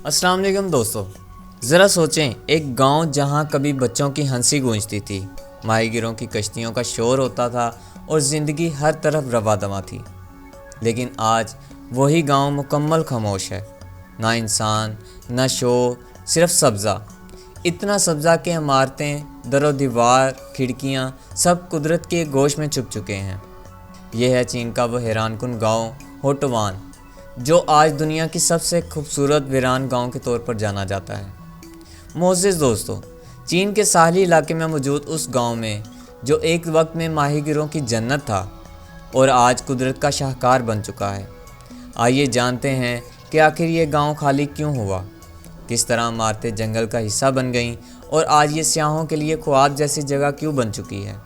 अस्सलाम वालेकुम दोस्तों, ज़रा सोचें एक गांव जहां कभी बच्चों की हंसी गूंजती थी, माहीगिरों की कश्तियों का शोर होता था और ज़िंदगी हर तरफ रवा दवा थी। लेकिन आज वही गांव मुकम्मल खामोश है। ना इंसान, ना शोर, सिर्फ सब्ज़ा। इतना सब्ज़ा कि इमारतें, दरो दीवार, खिड़कियां सब कुदरत के गोश में छुप चुके हैं। यह है चीन का वो हैरानकुन गांव होटवान, जो आज दुनिया की सबसे खूबसूरत वीरान गांव के तौर पर जाना जाता है। मोअज़्ज़िज़ दोस्तों, चीन के साहली इलाके में मौजूद उस गांव में जो एक वक्त में माहीगिरों की जन्नत था और आज कुदरत का शाहकार बन चुका है। आइए जानते हैं कि आखिर ये गांव खाली क्यों हुआ, किस तरह इमारतें जंगल का हिस्सा बन गईं और आज ये सियाहों के लिए ख्वाब जैसी जगह क्यों बन चुकी है।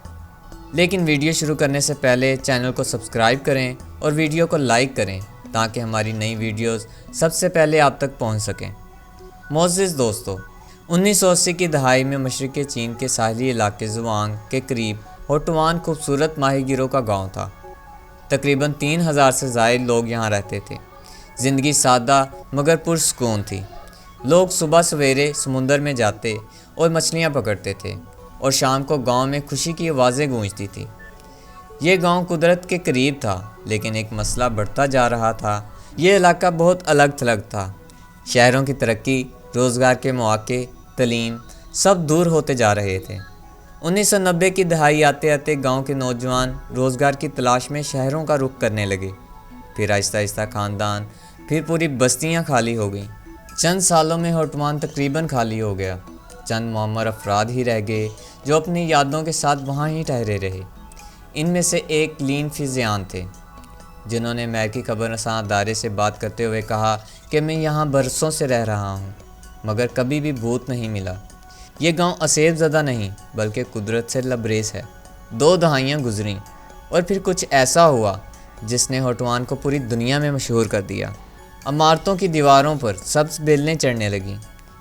लेकिन वीडियो शुरू करने से पहले चैनल को सब्सक्राइब करें और वीडियो को लाइक करें ताकि हमारी नई वीडियोस सबसे पहले आप तक पहुंच सकें। मोअज़्ज़िज़ दोस्तों, 1980 की दहाई में मशरिक़ी चीन के साहली इलाके ज़ुआंग के करीब होटवान खूबसूरत माहीगिरों का गांव था। तकरीबन 3000 से ज़ायद लोग यहां रहते थे। ज़िंदगी सादा मगर पुरसुकून थी। लोग सुबह सवेरे समुंदर में जाते और मछलियां पकड़ते थे और शाम को गांव में खुशी की आवाज़ें गूंजती थी। ये गांव कुदरत के करीब था, लेकिन एक मसला बढ़ता जा रहा था। ये इलाका बहुत अलग थलग था। शहरों की तरक्की, रोज़गार के मौके, तालीम सब दूर होते जा रहे थे। 1990 की दहाई आते आते गांव के नौजवान रोज़गार की तलाश में शहरों का रुख करने लगे। फिर आहिस्ता आहिस्ता ख़ानदान, फिर पूरी बस्तियां खाली हो गईं। चंद सालों में होटवान तकरीबन खाली हो गया। चंद मुअम्मर अफराद ही रह गए जो अपनी यादों के साथ वहाँ ही ठहरे रहे। इनमें से एक लीन फिजियान थे, जिन्होंने अमेरिकी खबरसां अदारे से बात करते हुए कहा कि मैं यहाँ बरसों से रह रहा हूँ, मगर कभी भी भूत नहीं मिला। ये गांव असेब ज़दा नहीं बल्कि कुदरत से लबरेज है। 2 दहाइयाँ गुजरीं और फिर कुछ ऐसा हुआ जिसने होटवान को पूरी दुनिया में मशहूर कर दिया। इमारतों की दीवारों पर सब्ज़ बेलें चढ़ने लगीं,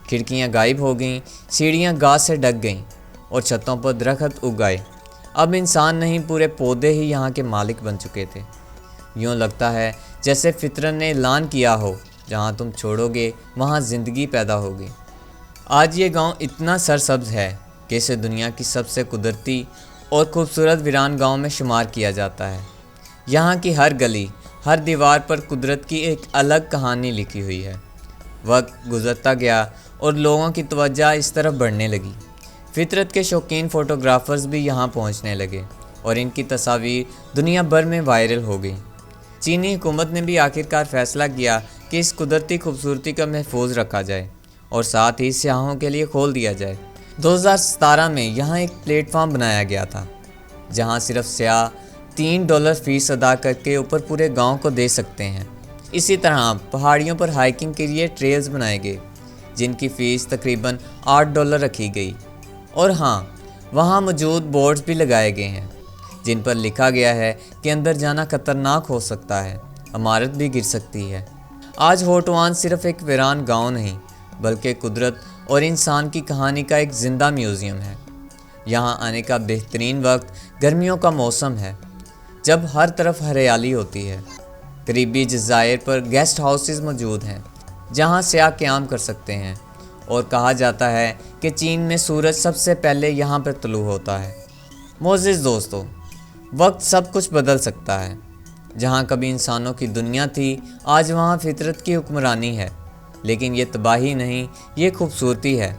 खिड़कियाँ गायब हो गईं, सीढ़ियाँ घास से ढक गईं और छतों पर दरख्त उग आए। अब इंसान नहीं, पूरे पौधे ही यहाँ के मालिक बन चुके थे। यूँ लगता है जैसे फितरत ने ऐलान किया हो, जहाँ तुम छोड़ोगे वहाँ ज़िंदगी पैदा होगी। आज ये गांव इतना सरसब्ज है कि इसे दुनिया की सबसे कुदरती और खूबसूरत वीरान गांव में शुमार किया जाता है। यहाँ की हर गली, हर दीवार पर कुदरत की एक अलग कहानी लिखी हुई है। वक्त गुजरता गया और लोगों की तवज्जो इस तरफ बढ़ने लगी। फितरत के शौकीन फ़ोटोग्राफ़र्स भी यहाँ पहुँचने लगे और इनकी तस्वीर दुनिया भर में वायरल हो गई। चीनी हुकूमत ने भी आखिरकार फ़ैसला किया कि इस कुदरती खूबसूरती का महफूज रखा जाए और साथ ही सियाहों के लिए खोल दिया जाए। 2017 में यहाँ एक प्लेटफॉर्म बनाया गया था, जहाँ सिर्फ सियाह $3 फ़ीस अदा करके ऊपर पूरे गाँव को दे सकते हैं। इसी तरह पहाड़ियों पर हाइकिंग के लिए ट्रेल्स बनाए गए, जिनकी फ़ीस तकरीबन $8 रखी गई। और हाँ, वहाँ मौजूद बोर्ड्स भी लगाए गए हैं जिन पर लिखा गया है कि अंदर जाना खतरनाक हो सकता है, इमारत भी गिर सकती है। आज होटवान सिर्फ एक वीरान गांव नहीं बल्कि कुदरत और इंसान की कहानी का एक ज़िंदा म्यूज़ियम है। यहाँ आने का बेहतरीन वक्त गर्मियों का मौसम है, जब हर तरफ हरियाली होती है। करीबी जज़ायर पर गेस्ट हाउसेस मौजूद हैं जहाँ सियाह क़याम कर सकते हैं और कहा जाता है कि चीन में सूरज सबसे पहले यहाँ पर तुलू होता है। मोअज़्ज़िज़ दोस्तों, वक्त सब कुछ बदल सकता है। जहाँ कभी इंसानों की दुनिया थी, आज वहाँ फितरत की हुक्मरानी है। लेकिन ये तबाही नहीं, ये खूबसूरती है।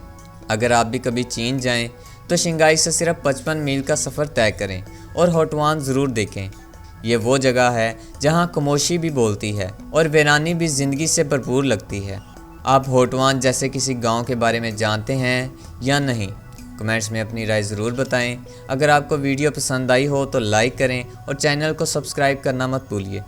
अगर आप भी कभी चीन जाएं तो शंघाई से सिर्फ 55 मील का सफ़र तय करें और होटवान ज़रूर देखें। ये वो जगह है जहाँ खामोशी भी बोलती है और वीरानी भी ज़िंदगी से भरपूर लगती है। आप होटवान जैसे किसी गांव के बारे में जानते हैं या नहीं? कमेंट्स में अपनी राय ज़रूर बताएं। अगर आपको वीडियो पसंद आई हो तो लाइक करें और चैनल को सब्सक्राइब करना मत भूलिए।